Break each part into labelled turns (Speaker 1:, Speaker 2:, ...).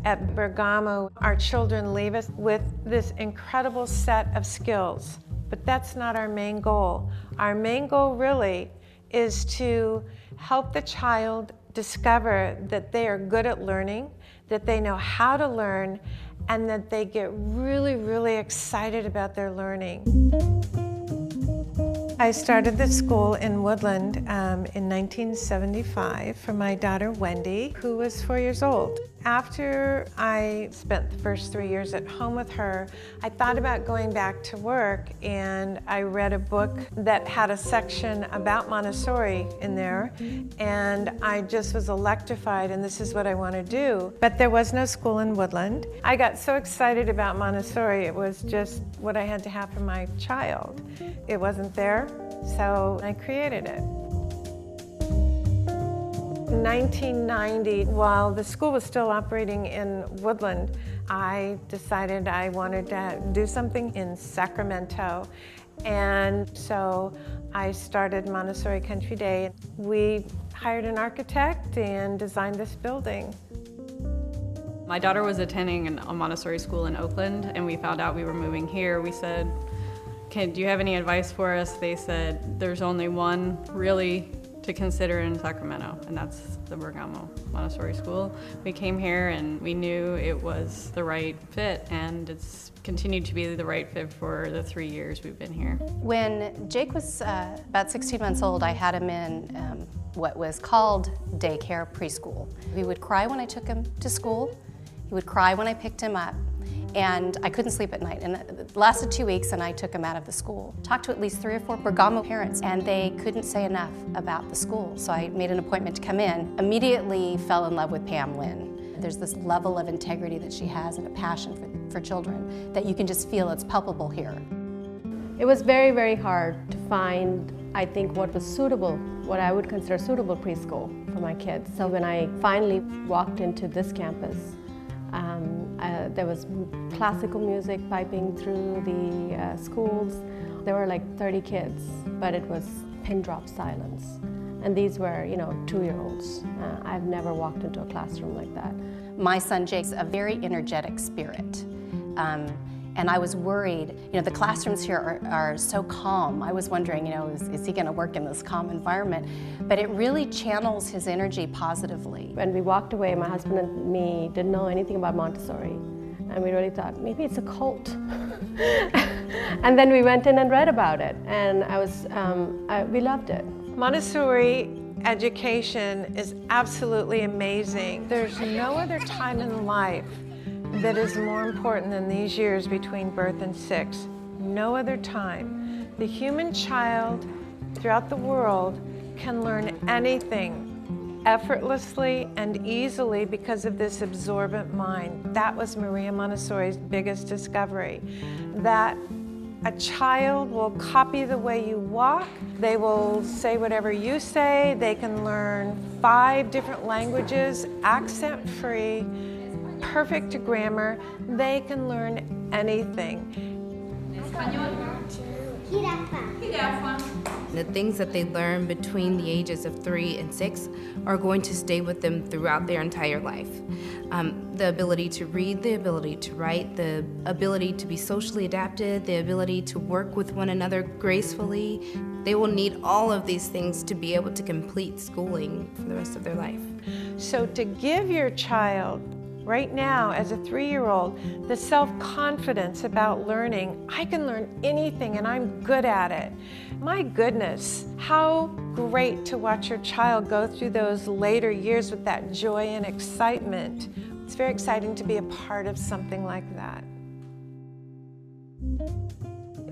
Speaker 1: At Bergamo, our children leave us with this incredible set of skills, but that's not our main goal. Our main goal really is to help the child discover that they are good at learning, that they know how to learn, and that they get really, really excited about their learning. I started the school in Woodland in 1975 for my daughter Wendy, who was 4 years old. After I spent the first 3 years at home with her, I thought about going back to work, and I read a book that had a section about Montessori in there, and I just was electrified, and this is what I want to do. But there was no school in Woodland. I got so excited about Montessori, it was just what I had to have for my child. It wasn't there, so I created it. In 1990, while the school was still operating in Woodland, I decided I wanted to do something in Sacramento. And so I started Montessori Country Day. We hired an architect and designed this building.
Speaker 2: My daughter was attending a Montessori school in Oakland, and we found out we were moving here. We said, do you have any advice for us? They said, there's only one really to consider in Sacramento, and that's the Bergamo Montessori School. We came here and we knew it was the right fit, and it's continued to be the right fit for the 3 years we've been here.
Speaker 3: When Jake was about 16 months old, I had him in what was called daycare preschool. He would cry when I took him to school. He would cry when I picked him up. And I couldn't sleep at night. And it lasted 2 weeks, and I took him out of the school. Talked to at least 3 or 4 Bergamo parents, and they couldn't say enough about the school. So I made an appointment to come in. Immediately fell in love with Pam Lynn. There's this level of integrity that she has and a passion for children that you can just feel it's palpable here.
Speaker 4: It was very, very hard to find, I think, what was suitable, what I would consider suitable preschool for my kids. So when I finally walked into this campus, there was classical music piping through the schools. There were like 30 kids, but it was pin drop silence. And these were, 2-year-olds. I've never walked into a classroom like that.
Speaker 3: My son Jake's a very energetic spirit. And I was worried, the classrooms here are so calm. I was wondering, is he going to work in this calm environment? But it really channels his energy positively.
Speaker 4: When we walked away, my husband and me didn't know anything about Montessori. And we really thought, maybe it's a cult. And then we went in and read about it. And we loved it.
Speaker 1: Montessori education is absolutely amazing. There's no other time in life that is more important than these years between birth and 6. No other time. The human child throughout the world can learn anything effortlessly and easily because of this absorbent mind. That was Maria Montessori's biggest discovery, that a child will copy the way you walk, they will say whatever you say, they can learn 5 different languages, accent-free, perfect grammar, they can learn anything.
Speaker 5: The things that they learn between the ages of 3 and 6 are going to stay with them throughout their entire life. The ability to read, the ability to write, the ability to be socially adapted, the ability to work with one another gracefully. They will need all of these things to be able to complete schooling for the rest of their life.
Speaker 1: So to give your child right now, as a 3-year-old, the self-confidence about learning, I can learn anything and I'm good at it. My goodness, how great to watch your child go through those later years with that joy and excitement. It's very exciting to be a part of something like that.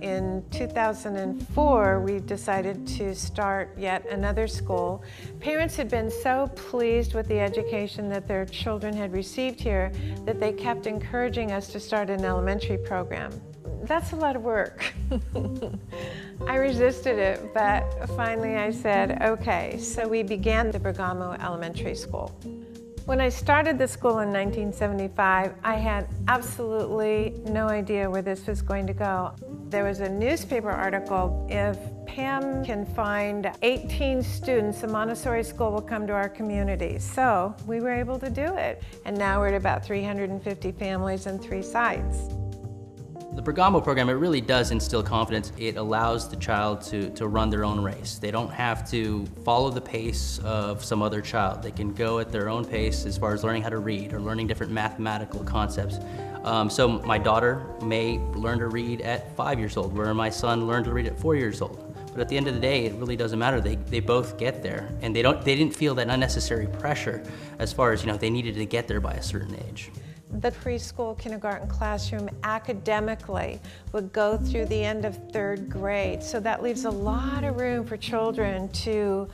Speaker 1: In 2004, we decided to start yet another school. Parents had been so pleased with the education that their children had received here that they kept encouraging us to start an elementary program. That's a lot of work. I resisted it, but finally I said, okay, so we began the Bergamo Elementary School. When I started the school in 1975, I had absolutely no idea where this was going to go. There was a newspaper article, if Pam can find 18 students, the Montessori school will come to our community. So we were able to do it. And now we're at about 350 families and 3 sites.
Speaker 6: The Bergamo program, it really does instill confidence. It allows the child to run their own race. They don't have to follow the pace of some other child. They can go at their own pace as far as learning how to read or learning different mathematical concepts. So my daughter may learn to read at 5 years old, where my son learned to read at 4 years old. But at the end of the day, it really doesn't matter. They both get there, and they didn't feel that unnecessary pressure as far as, they needed to get there by a certain age.
Speaker 1: The preschool kindergarten classroom academically would go through the end of 3rd grade. So that leaves a lot of room for children to,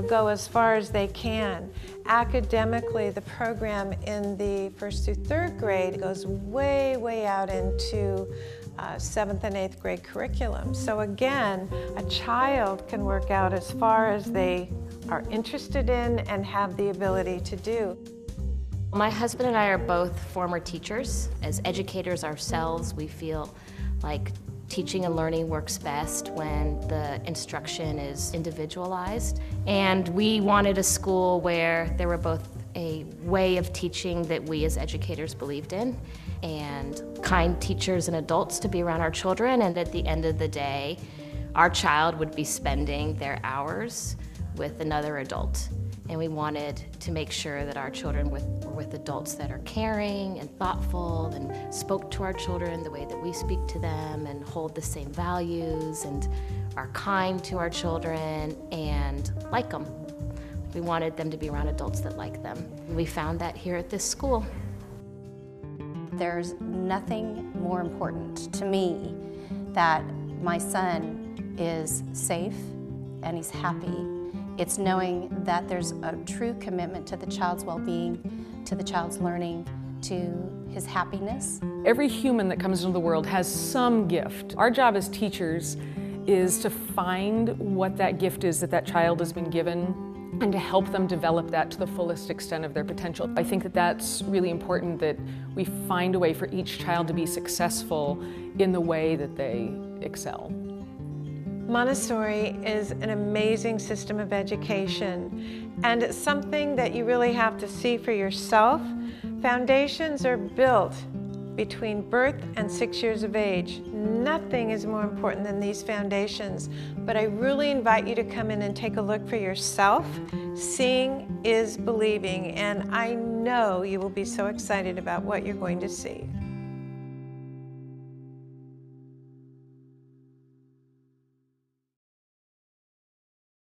Speaker 1: go as far as they can. Academically, the program in the 1st through 3rd grade goes way, way out into 7th and 8th grade curriculum. So again, a child can work out as far as they are interested in and have the ability to do.
Speaker 7: My husband and I are both former teachers. As educators ourselves, we feel like teaching and learning works best when the instruction is individualized. And we wanted a school where there were both a way of teaching that we as educators believed in, and kind teachers and adults to be around our children, and at the end of the day, our child would be spending their hours with another adult. And we wanted to make sure that our children were with adults that are caring and thoughtful and spoke to our children the way that we speak to them and hold the same values and are kind to our children and like them. We wanted them to be around adults that like them. We found that here at this school.
Speaker 3: There's nothing more important to me that my son is safe and he's happy. It's knowing that there's a true commitment to the child's well-being, to the child's learning, to his happiness.
Speaker 8: Every human that comes into the world has some gift. Our job as teachers is to find what that gift is that child has been given and to help them develop that to the fullest extent of their potential. I think that that's really important, that we find a way for each child to be successful in the way that they excel.
Speaker 1: Montessori is an amazing system of education, and it's something that you really have to see for yourself. Foundations are built between birth and 6 years of age. Nothing is more important than these foundations, but I really invite you to come in and take a look for yourself. Seeing is believing, and I know you will be so excited about what you're going to see.